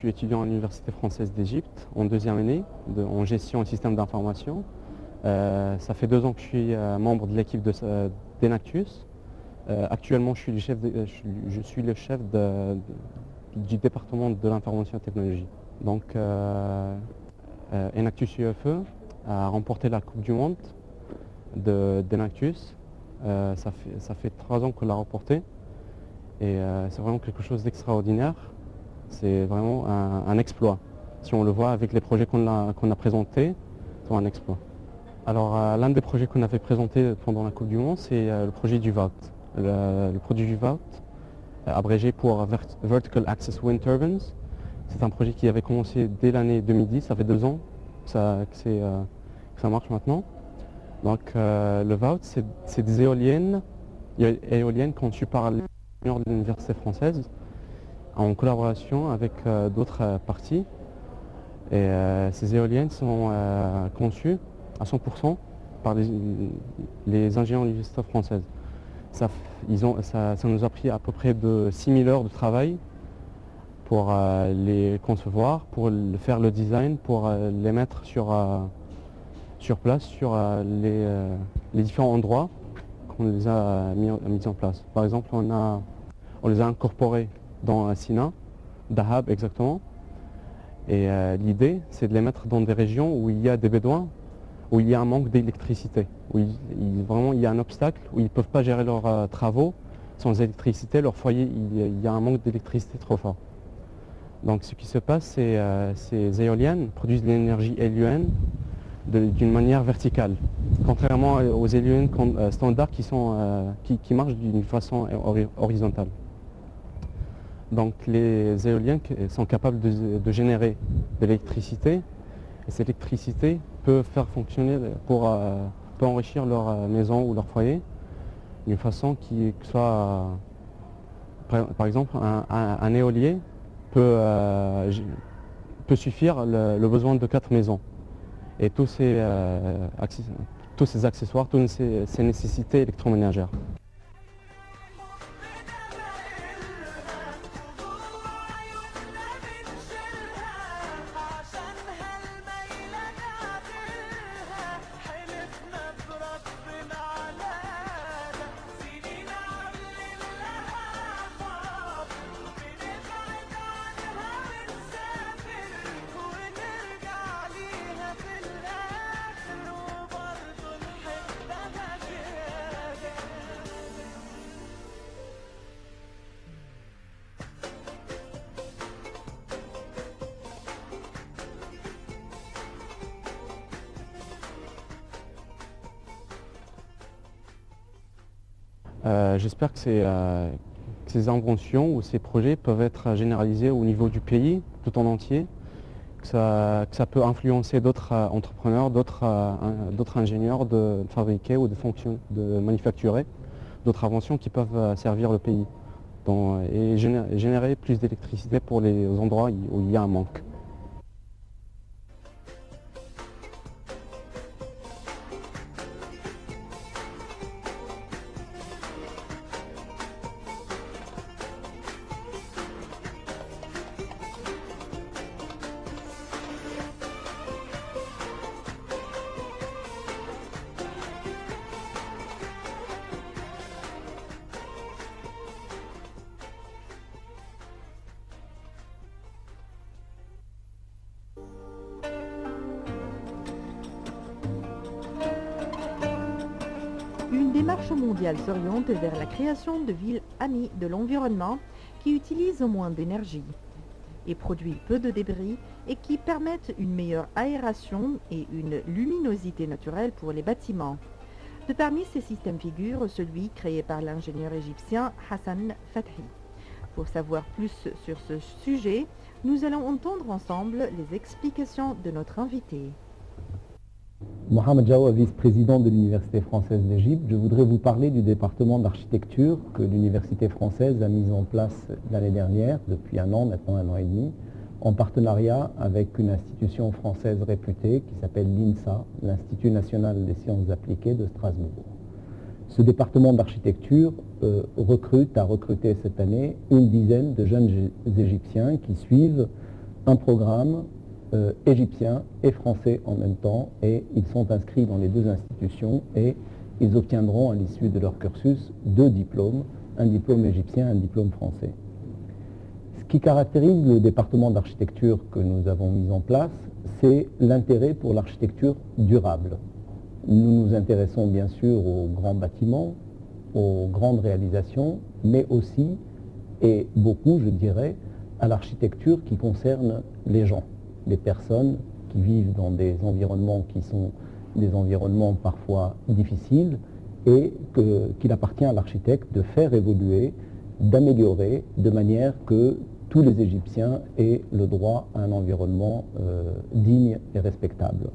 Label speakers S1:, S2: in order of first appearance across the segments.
S1: Je suis étudiant à l'Université française d'Égypte en deuxième année en gestion et système d'information. Ça fait 2 ans que je suis membre de l'équipe d'Enactus. Actuellement, je suis le chef du département de l'information et technologie. Donc, Enactus UFE a remporté la Coupe du Monde d'Enactus. Ça fait 3 ans qu'on l'a remporté et c'est vraiment quelque chose d'extraordinaire. C'est vraiment un exploit. Si on le voit avec les projets qu'on a présentés, c'est un exploit. Alors l'un des projets qu'on avait présenté pendant la Coupe du Monde, c'est le projet du VOUT. Le produit du VOUT, abrégé pour Vertical Access Wind Turbines. C'est un projet qui avait commencé dès l'année 2010, ça fait 2 ans que ça marche maintenant. Donc le VOUT, c'est des éoliennes conçues par l'Université française en collaboration avec d'autres parties. Et ces éoliennes sont conçues à 100% par les ingénieurs de l'Université française. Ça nous a pris à peu près de 6000 heures de travail pour les concevoir, pour faire le design, pour les mettre sur place, sur les différents endroits qu'on les a mis en place. Par exemple, on les a incorporés dans Sina, Dahab exactement. Et l'idée, c'est de les mettre dans des régions où il y a des bédouins, où il y a un manque d'électricité, où vraiment il y a un obstacle, où ils ne peuvent pas gérer leurs travaux sans électricité. Leur foyer, il y a un manque d'électricité trop fort. Donc ce qui se passe, c'est ces éoliennes produisent de l'énergie éolienne d'une manière verticale, contrairement aux éoliennes standards qui marchent d'une façon horizontale. Donc les éoliennes sont capables de générer de l'électricité et cette électricité peut faire fonctionner, peut enrichir leur maison ou leur foyer d'une façon qui soit, par exemple, un éolier peut suffire le besoin de 4 maisons. Et tous ces accessoires, toutes ces nécessités électroménagères. J'espère que ces inventions ou ces projets peuvent être généralisés au niveau du pays, tout en entier, que ça peut influencer d'autres entrepreneurs, d'autres ingénieurs de fabriquer ou de manufacturer d'autres inventions qui peuvent servir le pays et générer plus d'électricité pour les endroits où il y a un manque.
S2: Une démarche mondiale s'oriente vers la création de villes amies de l'environnement qui utilisent moins d'énergie et produisent peu de débris et qui permettent une meilleure aération et une luminosité naturelle pour les bâtiments. De parmi ces systèmes figure celui créé par l'ingénieur égyptien Hassan Fathi. Pour savoir plus sur ce sujet, nous allons entendre ensemble les explications de notre invité.
S3: Mohamed Jawa, vice-président de l'Université française d'Égypte. Je voudrais vous parler du département d'architecture que l'Université française a mis en place l'année dernière, depuis 1 an, maintenant 1 an et demi, en partenariat avec une institution française réputée qui s'appelle l'INSA, l'Institut national des sciences appliquées de Strasbourg. Ce département d'architecture a recruté cette année une dizaine de jeunes Égyptiens qui suivent un programme égyptien et français en même temps, et ils sont inscrits dans les deux institutions et ils obtiendront à l'issue de leur cursus 2 diplômes, un diplôme égyptien, un diplôme français. Ce qui caractérise le département d'architecture que nous avons mis en place, c'est l'intérêt pour l'architecture durable. Nous nous intéressons bien sûr aux grands bâtiments, aux grandes réalisations, mais aussi, et beaucoup je dirais, à l'architecture qui concerne les gens, les personnes qui vivent dans des environnements qui sont des environnements parfois difficiles et qu'il appartient à l'architecte de faire évoluer, d'améliorer de manière que tous les Égyptiens aient le droit à un environnement digne et respectable.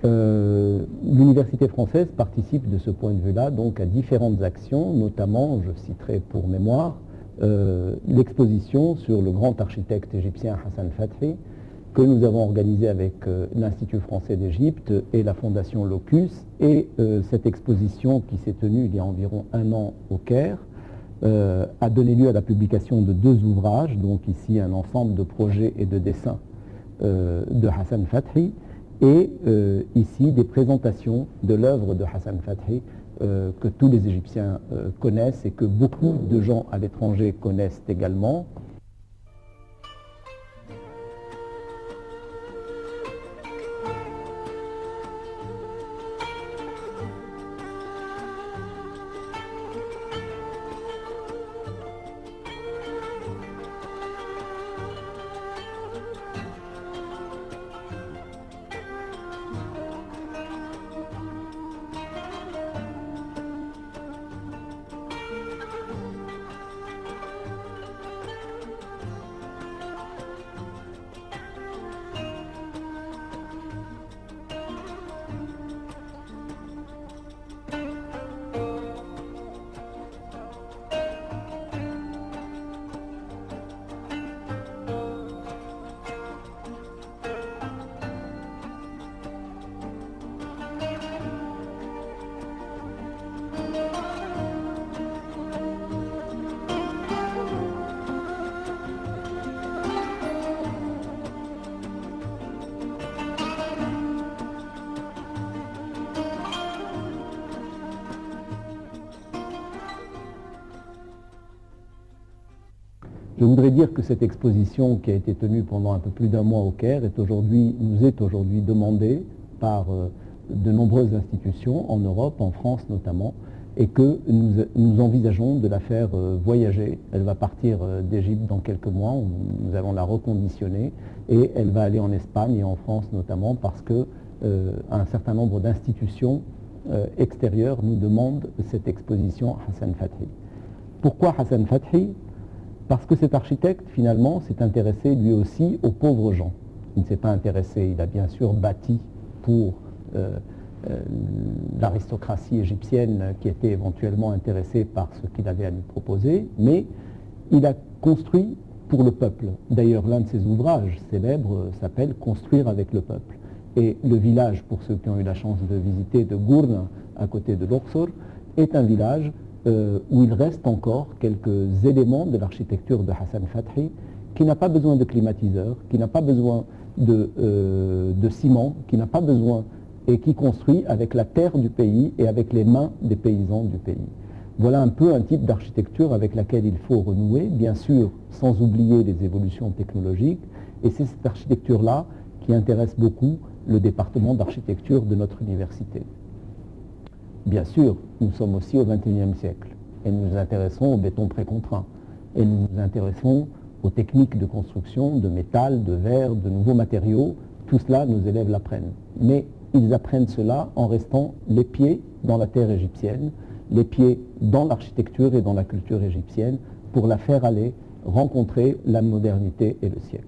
S3: L'université française participe de ce point de vue-là donc à différentes actions, notamment, je citerai pour mémoire, l'exposition sur le grand architecte égyptien Hassan Fathi, que nous avons organisé avec l'Institut français d'Égypte et la Fondation Locus, et cette exposition qui s'est tenue il y a environ 1 an au Caire a donné lieu à la publication de 2 ouvrages, donc ici un ensemble de projets et de dessins de Hassan Fathi, et ici des présentations de l'œuvre de Hassan Fathi que tous les Égyptiens connaissent et que beaucoup de gens à l'étranger connaissent également. Je voudrais dire que cette exposition qui a été tenue pendant un peu plus d'1 mois au Caire nous est aujourd'hui demandée par de nombreuses institutions en Europe, en France notamment, et que nous envisageons de la faire voyager. Elle va partir d'Égypte dans quelques mois, nous allons la reconditionner, et elle va aller en Espagne et en France notamment parce que un certain nombre d'institutions extérieures nous demandent cette exposition Hassan Fathi. Pourquoi Hassan Fathi ? Parce que cet architecte, finalement, s'est intéressé lui aussi aux pauvres gens. Il ne s'est pas intéressé, il a bien sûr bâti pour l'aristocratie égyptienne qui était éventuellement intéressée par ce qu'il avait à lui proposer, mais il a construit pour le peuple. D'ailleurs, l'un de ses ouvrages célèbres s'appelle « Construire avec le peuple ». Et le village, pour ceux qui ont eu la chance de visiter, de Gourna, à côté de l'Oqsor, est un village où il reste encore quelques éléments de l'architecture de Hassan Fathi, qui n'a pas besoin de climatiseur, qui n'a pas besoin de ciment, qui n'a pas besoin et qui construit avec la terre du pays et avec les mains des paysans du pays. Voilà un peu un type d'architecture avec laquelle il faut renouer, bien sûr sans oublier les évolutions technologiques, et c'est cette architecture-là qui intéresse beaucoup le département d'architecture de notre université. Bien sûr, nous sommes aussi au XXIe siècle et nous nous intéressons au béton précontraint et nous nous intéressons aux techniques de construction, de métal, de verre, de nouveaux matériaux. Tout cela, nos élèves l'apprennent. Mais ils apprennent cela en restant les pieds dans la terre égyptienne, les pieds dans l'architecture et dans la culture égyptienne pour la faire aller rencontrer la modernité et le siècle.